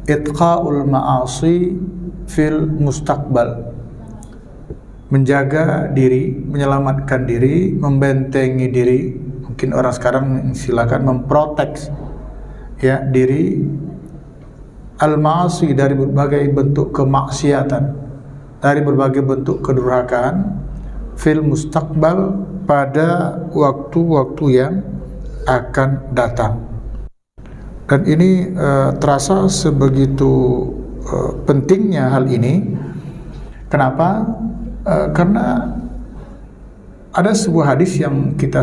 itqaul ma'asi fil mustaqbal, menjaga diri, menyelamatkan diri, membentengi diri. Mungkin orang sekarang silakan memprotek ya diri al-ma'asi, dari berbagai bentuk kemaksiatan, dari berbagai bentuk kedurhakaan, fil mustaqbal, pada waktu-waktu yang akan datang. Dan ini terasa sebegitu pentingnya hal ini. Kenapa? Karena ada sebuah hadis yang kita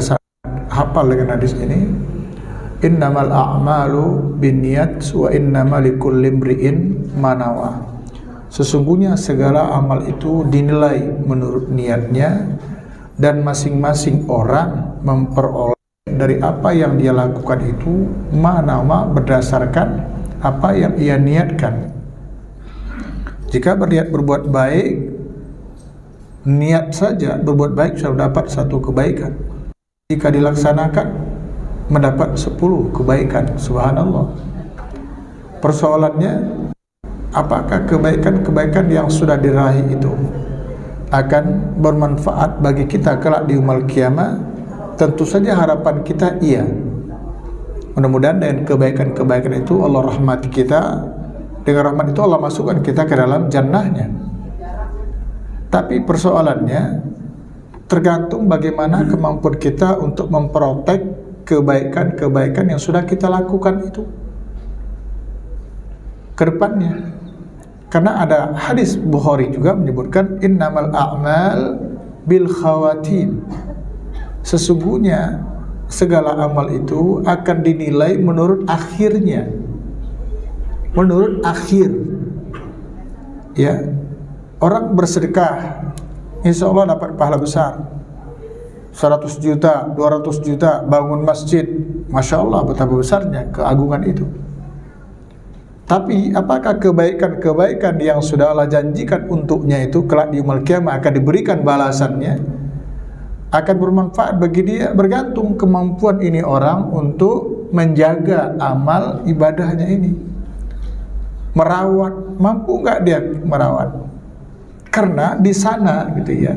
hafal dengan hadis ini, innamal a'malu binniyat wa innamal likulli imri'in ma nawa. Sesungguhnya segala amal itu dinilai menurut niatnya, dan masing-masing orang memperoleh dari apa yang dia lakukan itu ma nawa, berdasarkan apa yang ia niatkan. Jika berniat berbuat baik, niat saja berbuat baik sudah dapat satu kebaikan. Jika dilaksanakan mendapat 10 kebaikan. Subhanallah. Persoalannya, apakah kebaikan-kebaikan yang sudah diraih itu akan bermanfaat bagi kita kelak di yaumul qiyamah? Tentu saja harapan kita iya. Mudah-mudahan dengan kebaikan-kebaikan itu Allah rahmati kita. Dengan rahmat itu Allah masukkan kita ke dalam jannahnya. Tapi persoalannya tergantung bagaimana kemampuan kita untuk memprotek kebaikan-kebaikan yang sudah kita lakukan itu ke depannya. Karena ada hadis Bukhari juga menyebutkan innamal a'mal bil khawatim. Sesungguhnya segala amal itu akan dinilai menurut akhirnya. Menurut akhir. Ya. Orang bersedekah, insya Allah dapat pahala besar. 100 juta, 200 juta, bangun masjid, Masya Allah betapa besarnya keagungan itu. Tapi apakah kebaikan-kebaikan yang sudah Allah janjikan untuknya itu kelak di yaumul qiyamah akan diberikan balasannya, akan bermanfaat bagi dia? Bergantung kemampuan ini orang untuk menjaga amal ibadahnya ini, merawat, mampu nggak dia merawat? Karena di sana gitu ya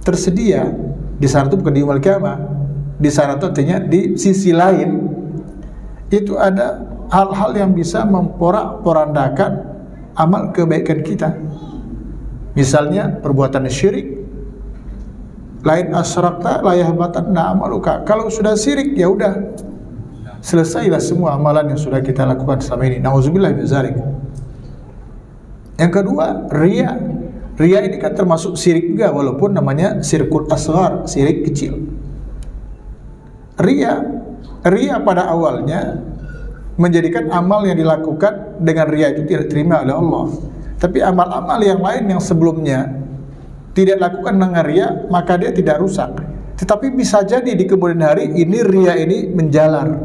tersedia, di sana itu bukan di yaumul qiyamah, di sana itu artinya di sisi lain itu ada hal-hal yang bisa memporak-porandakan amal kebaikan kita. Misalnya perbuatan syirik, lain asyrakta la yahbatanna amaluka. Kalau sudah syirik ya udah selesailah semua amalan yang sudah kita lakukan selama ini. Nauzubillah min dzalik. Yang kedua, riya. Riya ini kan termasuk syirik juga, walaupun namanya syirkul asghar, syirik kecil. Riya pada awalnya menjadikan amal yang dilakukan dengan riya itu tidak terima oleh Allah. Tapi amal-amal yang lain yang sebelumnya tidak lakukan dengan riya, maka dia tidak rusak. Tetapi bisa jadi di kemudian hari ini riya ini menjalar,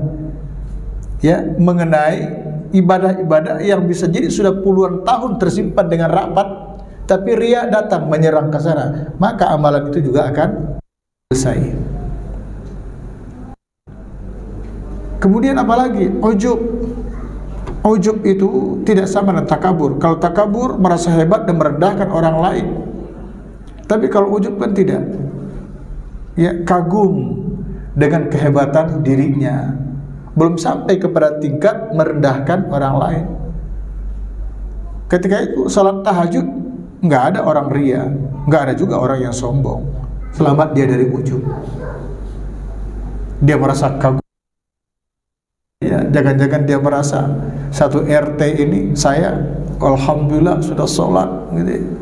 ya, mengenai ibadah-ibadah yang bisa jadi sudah puluhan tahun tersimpan dengan rapat, tapi riya datang menyerang ke sana, maka amalan itu juga akan selesai. Kemudian apalagi? Ujub. Ujub itu tidak sama dengan takabur. Kalau takabur merasa hebat dan merendahkan orang lain. Tapi kalau ujub kan tidak. Ya, kagum dengan kehebatan dirinya. Belum sampai kepada tingkat merendahkan orang lain. Ketika itu salat tahajud, nggak ada orang ria, nggak ada juga orang yang sombong. Selamat dia dari ujub. Dia merasa kagum. Ya, jangan-jangan dia merasa satu RT ini saya alhamdulillah sudah sholat gitu.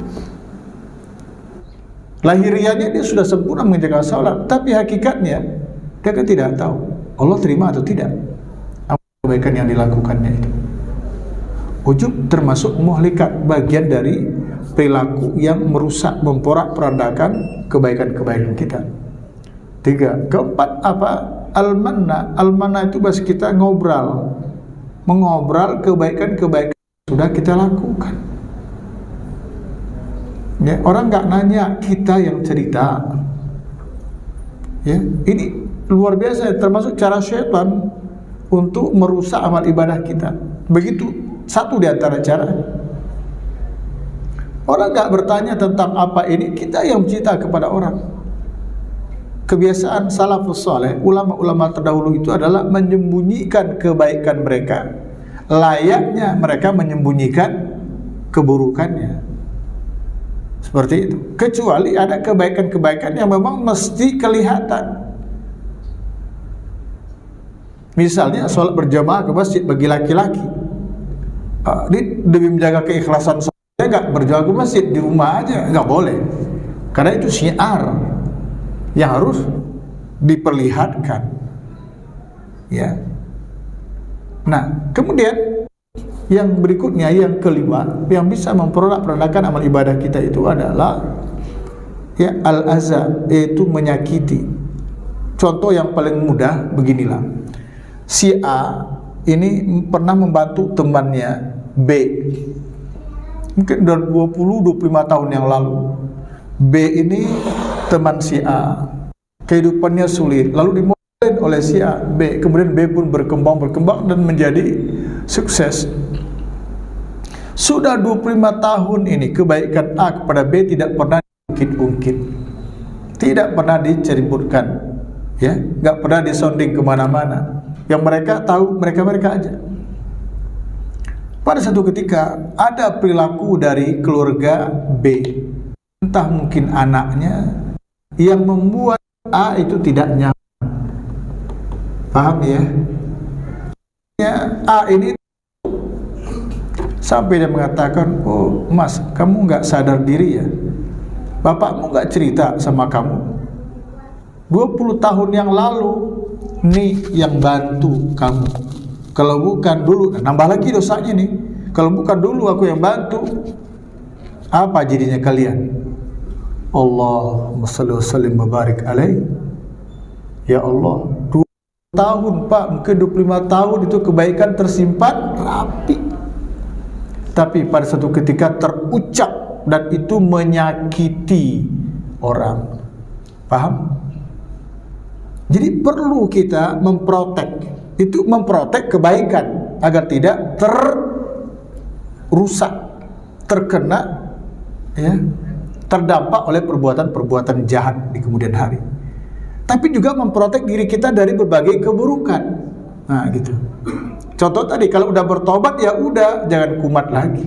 Lahiriannya dia sudah sempurna menjaga sholat, tapi hakikatnya dia kan tidak tahu Allah terima atau tidak kebaikan yang dilakukannya itu. Ujub termasuk muhlikat, bagian dari perilaku yang merusak, memporak-porandakan kebaikan-kebaikan kita. 3. Keempat apa? Al-manna. Al-manna itu bahasa kita ngobrol, mengobrol kebaikan-kebaikan yang sudah kita lakukan. Ya, orang nggak nanya, kita yang cerita. Ya, ini luar biasa, termasuk cara syaitan untuk merusak amal ibadah kita. Begitu Satu di antara cara. Orang nggak bertanya tentang apa ini, kita yang cerita kepada orang. Kebiasaan salafus saleh, ulama-ulama terdahulu itu adalah menyembunyikan kebaikan mereka. Layaknya mereka menyembunyikan keburukannya. Seperti itu. Kecuali ada kebaikan-kebaikan yang memang mesti kelihatan. Misalnya sholat berjamaah ke masjid bagi laki-laki. Demi menjaga keikhlasan dia nggak berjamaah ke masjid, di rumah aja nggak boleh, karena itu syiar yang harus diperlihatkan, ya. Nah, kemudian yang berikutnya, yang kelima, yang bisa memperorak-perandakan amal ibadah kita itu adalah ya al-aza, yaitu menyakiti. Contoh yang paling mudah beginilah. Si A ini pernah membantu temannya B, mungkin udah 20-25 tahun yang lalu. B ini teman si A, kehidupannya sulit, lalu dimodalin oleh si A, B, kemudian B pun berkembang dan menjadi sukses. Sudah 25 tahun ini kebaikan A kepada B tidak pernah diungkit-ungkit, tidak pernah diceributkan, ya, nggak pernah disonding kemana-mana. Yang mereka tahu mereka aja. Pada satu ketika ada perilaku dari keluarga B, entah mungkin anaknya, yang membuat A itu tidak nyaman. Paham ya? A ini sampai dia mengatakan, oh mas, kamu nggak sadar diri ya? Bapakmu nggak cerita sama kamu? 20 tahun yang lalu nih yang bantu kamu. Kalau bukan dulu, nambah lagi dosanya nih. Kalau bukan dulu aku yang bantu, apa jadinya kalian? Allahumma shalli wa sallim wa barik alaih. Ya Allah, 2 tahun Pak, mungkin 25 tahun itu kebaikan tersimpan rapi. Tapi pada satu ketika terucap dan itu menyakiti orang. Paham? Jadi perlu kita memprotek kebaikan agar tidak rusak, terkena, ya, terdampak oleh perbuatan-perbuatan jahat di kemudian hari. Tapi juga memprotek diri kita dari berbagai keburukan. Nah, gitu. Contoh tadi, kalau udah bertobat ya udah, jangan kumat lagi.